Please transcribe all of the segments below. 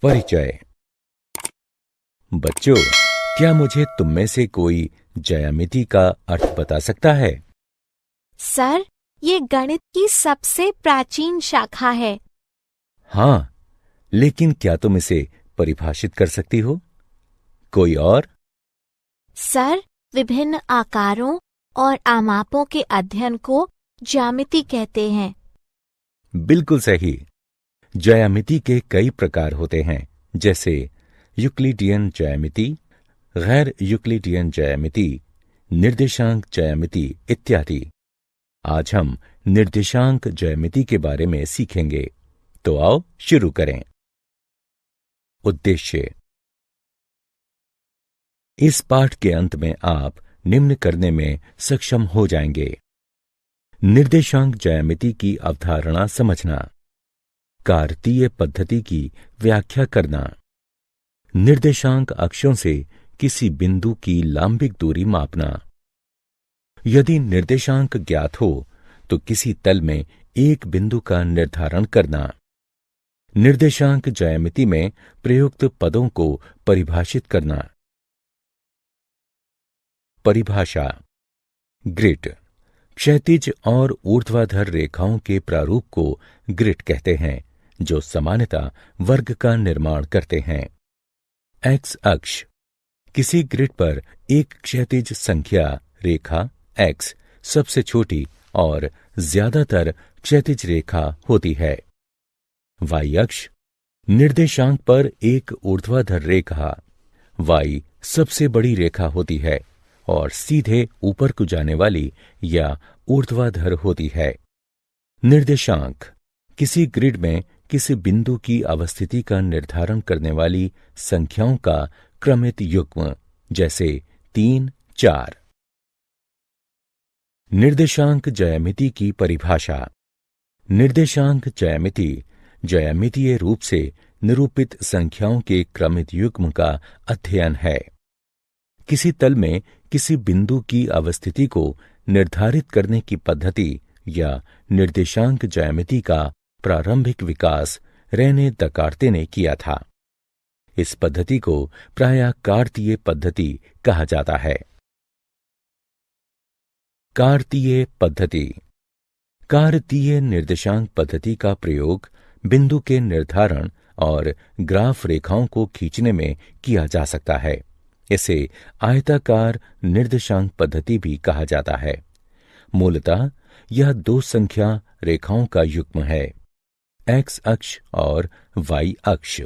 परिचय। बच्चों, क्या मुझे तुम में से कोई ज्यामिति का अर्थ बता सकता है? सर, ये गणित की सबसे प्राचीन शाखा है। हाँ, लेकिन क्या तुम इसे परिभाषित कर सकती हो? कोई और? सर, विभिन्न आकारों और आमापों के अध्ययन को ज्यामिति कहते हैं। बिल्कुल सही। ज्यामिति के कई प्रकार होते हैं, जैसे यूक्लिडियन ज्यामिति, गैर यूक्लिडियन ज्यामिति, निर्देशांक ज्यामिति इत्यादि। आज हम निर्देशांक ज्यामिति के बारे में सीखेंगे, तो आओ शुरू करें। उद्देश्य। इस पाठ के अंत में आप निम्न करने में सक्षम हो जाएंगे: निर्देशांक ज्यामिति की अवधारणा समझना, कार्तीय पद्धति की व्याख्या करना, निर्देशांक अक्षों से किसी बिंदु की लांबिक दूरी मापना। यदि निर्देशांक ज्ञात हो तो किसी तल में एक बिंदु का निर्धारण करना। निर्देशांक ज्यामिति में प्रयुक्त पदों को परिभाषित करना। परिभाषा। ग्रिड क्षैतिज और ऊर्ध्वाधर रेखाओं के प्रारूप को ग्रिड कहते हैं, जो सामान्यतः वर्ग का निर्माण करते हैं। एक्स अक्ष किसी ग्रिड पर एक क्षैतिज संख्या रेखा एक्स सबसे छोटी और ज्यादातर क्षैतिज रेखा होती है। वाई अक्ष निर्देशांक पर एक ऊर्ध्वाधर रेखा वाई सबसे बड़ी रेखा होती है और सीधे ऊपर को जाने वाली या ऊर्ध्वाधर होती है। निर्देशांक किसी ग्रिड में किसी बिंदु की अवस्थिति का निर्धारण करने वाली संख्याओं का क्रमित युग्म, जैसे 3, 4। निर्देशांक ज्यामिति की परिभाषा। निर्देशांक ज्यामिति ज्यामितीय रूप से निरूपित संख्याओं के क्रमित युग्म का अध्ययन है। किसी तल में किसी बिंदु की अवस्थिति को निर्धारित करने की पद्धति या निर्देशांक ज्यामिति का प्रारंभिक विकास रेने दकार्ते ने किया था। इस पद्धति को प्रायः कार्तीय पद्धति कहा जाता है। कार्तीय पद्धति। कार्तीय निर्देशांक पद्धति का प्रयोग बिंदु के निर्धारण और ग्राफ रेखाओं को खींचने में किया जा सकता है। इसे आयताकार निर्देशांक पद्धति भी कहा जाता है। मूलतः यह दो संख्या रेखाओं का युग्म है, एक्स अक्ष और वाई अक्ष।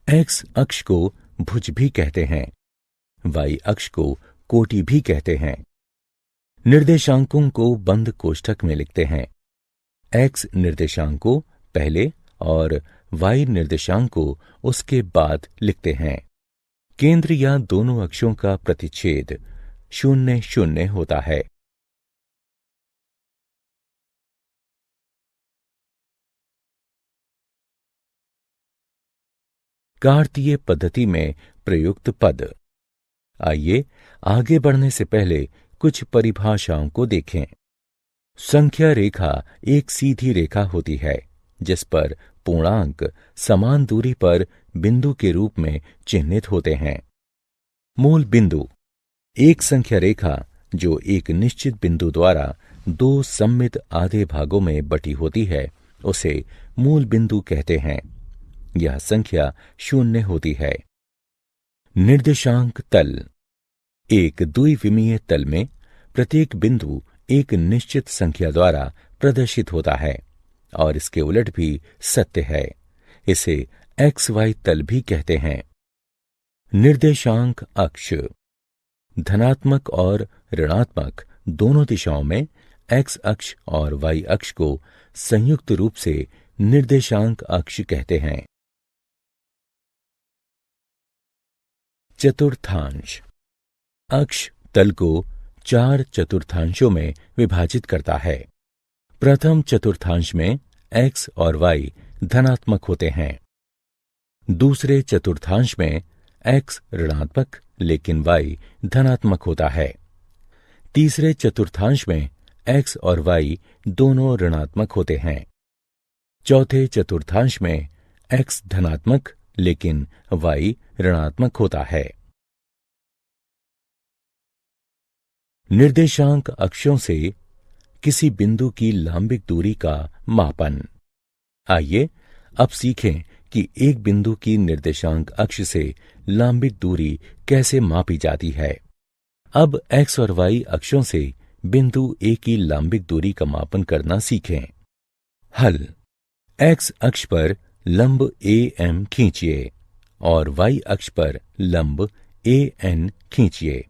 एक्स अक्ष को भुज भी कहते हैं, वाई अक्ष को कोटि भी कहते हैं। निर्देशांकों को बंद कोष्ठक में लिखते हैं। एक्स निर्देशांक को पहले और वाई निर्देशांक को उसके बाद लिखते हैं। केंद्र या दोनों अक्षों का प्रतिच्छेद 0, 0 होता है। कार्तीय पद्धति में प्रयुक्त पद। आइए आगे बढ़ने से पहले कुछ परिभाषाओं को देखें। संख्या रेखा एक सीधी रेखा होती है जिस पर पूर्णांक समान दूरी पर बिंदु के रूप में चिह्नित होते हैं। मूल बिंदु एक संख्या रेखा जो एक निश्चित बिंदु द्वारा दो सममित आधे भागों में बटी होती है, उसे मूल बिंदु कहते हैं। यह संख्या 0 होती है। निर्देशांक तल एक द्विविमीय तल में प्रत्येक बिंदु एक निश्चित संख्या द्वारा प्रदर्शित होता है और इसके उलट भी सत्य है। इसे एक्स वाई तल भी कहते हैं। निर्देशांक अक्ष धनात्मक और ऋणात्मक दोनों दिशाओं में एक्स अक्ष और वाई अक्ष को संयुक्त रूप से निर्देशांक अक्ष कहते हैं। चतुर्थांश अक्ष तल को 4 चतुर्थांशों में विभाजित करता है। प्रथम चतुर्थांश में एक्स और वाई धनात्मक होते हैं। दूसरे चतुर्थांश में एक्स ऋणात्मक लेकिन वाई धनात्मक होता है। तीसरे चतुर्थांश में एक्स और वाई दोनों ऋणात्मक होते हैं। चौथे चतुर्थांश में एक्स धनात्मक लेकिन y ऋणात्मक होता है। निर्देशांक अक्षों से किसी बिंदु की लांबिक दूरी का मापन। आइए अब सीखें कि एक बिंदु की निर्देशांक अक्ष से लांबिक दूरी कैसे मापी जाती है। अब x और y अक्षों से बिंदु A की लांबिक दूरी का मापन करना सीखें। हल। x अक्ष पर लंब AM खींचिए और y अक्ष पर लंब AN खींचिए।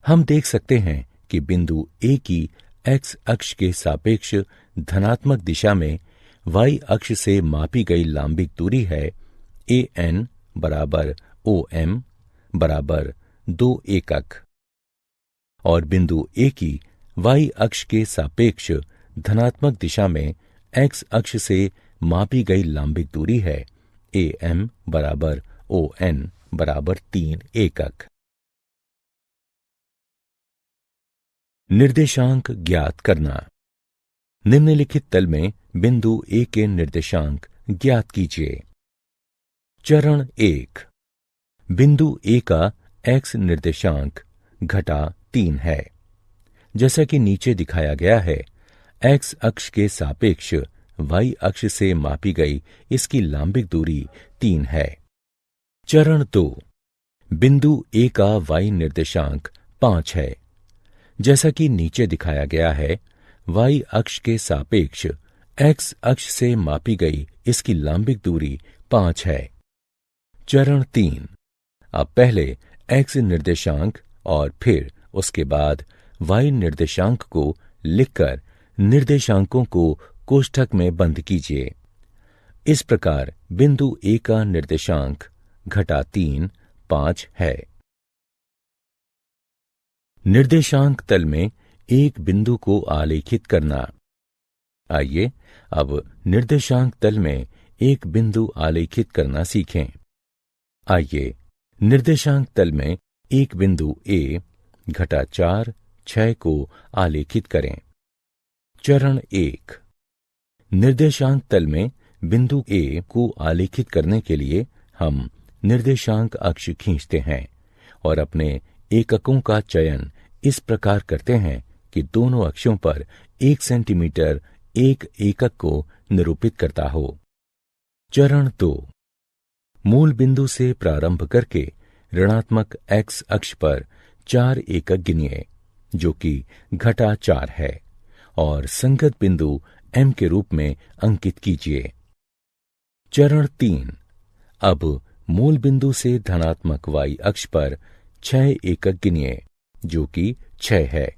हम देख सकते हैं कि बिंदु A की x अक्ष के सापेक्ष धनात्मक दिशा में y अक्ष से मापी गई लांबिक दूरी है AN बराबर OM बराबर 2 एकक, और बिंदु A की y अक्ष के सापेक्ष धनात्मक दिशा में x अक्ष से मापी गई लांबिक दूरी है AM बराबर ON बराबर 3 एकक। निर्देशांक ज्ञात करना। निम्नलिखित तल में बिंदु A के निर्देशांक ज्ञात कीजिए। चरण 1। बिंदु A का x निर्देशांक घटा 3 है। जैसा कि नीचे दिखाया गया है, x अक्ष के सापेक्ष y अक्ष से मापी गई इसकी लांबिक दूरी 3 है। चरण 2। बिंदु A का y निर्देशांक 5 है। जैसा कि नीचे दिखाया गया है, y अक्ष के सापेक्ष x अक्ष से मापी गई इसकी लांबिक दूरी 5 है। चरण 3। अब पहले x निर्देशांक और फिर उसके बाद y निर्देशांक को लिखकर निर्देशांकों को कोष्ठक में बंद कीजिए। इस प्रकार बिंदु A का निर्देशांक घटा 3 5 है। निर्देशांक तल में एक बिंदु को आलेखित करना। आइए अब निर्देशांक तल में एक बिंदु आलेखित करना सीखें। आइए निर्देशांक तल में एक बिंदु A घटा 4 6 को आलेखित करें। चरण 1। निर्देशांक तल में बिंदु A को आलेखित करने के लिए हम निर्देशांक अक्ष खींचते हैं और अपने एककों का चयन इस प्रकार करते हैं कि दोनों अक्षों पर 1 सेंटीमीटर एक एकक को निरूपित करता हो। चरण 2। मूल बिंदु से प्रारंभ करके ऋणात्मक x अक्ष पर 4 एकक गिनिए, जो कि घटा 4 है, और संगत बिंदु M के रूप में अंकित कीजिए। चरण 3। अब मूल बिंदु से धनात्मक y अक्ष पर 6 एकक गिनिए, जो कि 6 है,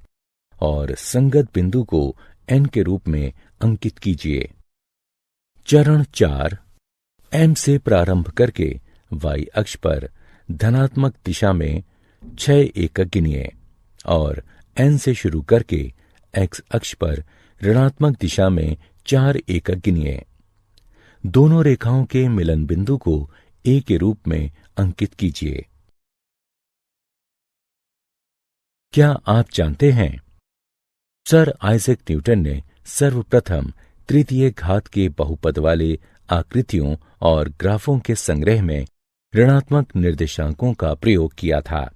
और संगत बिंदु को N के रूप में अंकित कीजिए। चरण 4। M से प्रारंभ करके y अक्ष पर धनात्मक दिशा में 6 एकक गिनिए और N से शुरू करके x अक्ष पर ऋणात्मक दिशा में 4 एकक गिनिए। दोनों रेखाओं के मिलन बिंदु को A के रूप में अंकित कीजिए। क्या आप जानते हैं, सर आइजैक न्यूटन ने सर्वप्रथम तृतीय घात के बहुपद वाले आकृतियों और ग्राफों के संग्रह में ऋणात्मक निर्देशांकों का प्रयोग किया था।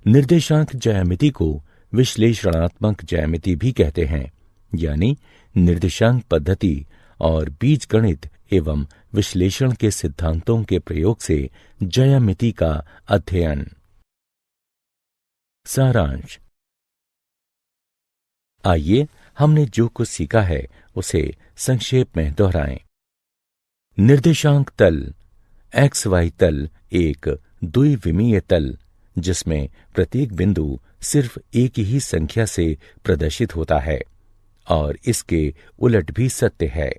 निर्देशांक ज्यामिति को विश्लेषणात्मक ज्यामिति भी कहते हैं, यानी निर्देशांक पद्धति और बीजगणित एवं विश्लेषण के सिद्धांतों के प्रयोग से ज्यामिति का अध्ययन। सारांश। आइए हमने जो कुछ सीखा है उसे संक्षेप में दोहराएं। निर्देशांक तल XY तल एक द्विविमीय तल जिसमें प्रत्येक बिंदु सिर्फ एक ही संख्या से प्रदर्शित होता है और इसके उलट भी सत्य है।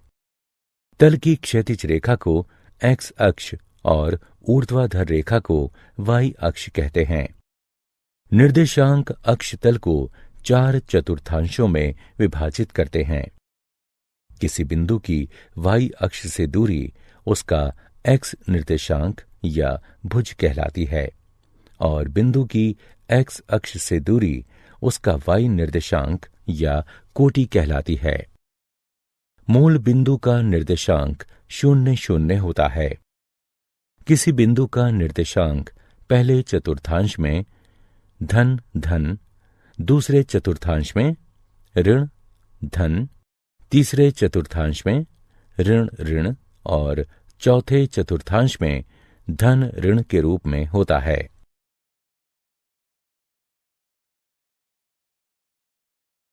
तल की क्षैतिज रेखा को X अक्ष और ऊर्ध्वाधर रेखा को Y अक्ष कहते हैं। निर्देशांक अक्ष तल को 4 चतुर्थांशों में विभाजित करते हैं। किसी बिंदु की y अक्ष से दूरी उसका x निर्देशांक या भुज कहलाती है और बिंदु की x अक्ष से दूरी उसका y निर्देशांक या कोटि कहलाती है। मूल बिंदु का निर्देशांक 0 0 होता है। किसी बिंदु का निर्देशांक पहले चतुर्थांश में धन धन, दूसरे चतुर्थांश में ऋण धन, तीसरे चतुर्थांश में ऋण ऋण और चौथे चतुर्थांश में धन ऋण के रूप में होता है।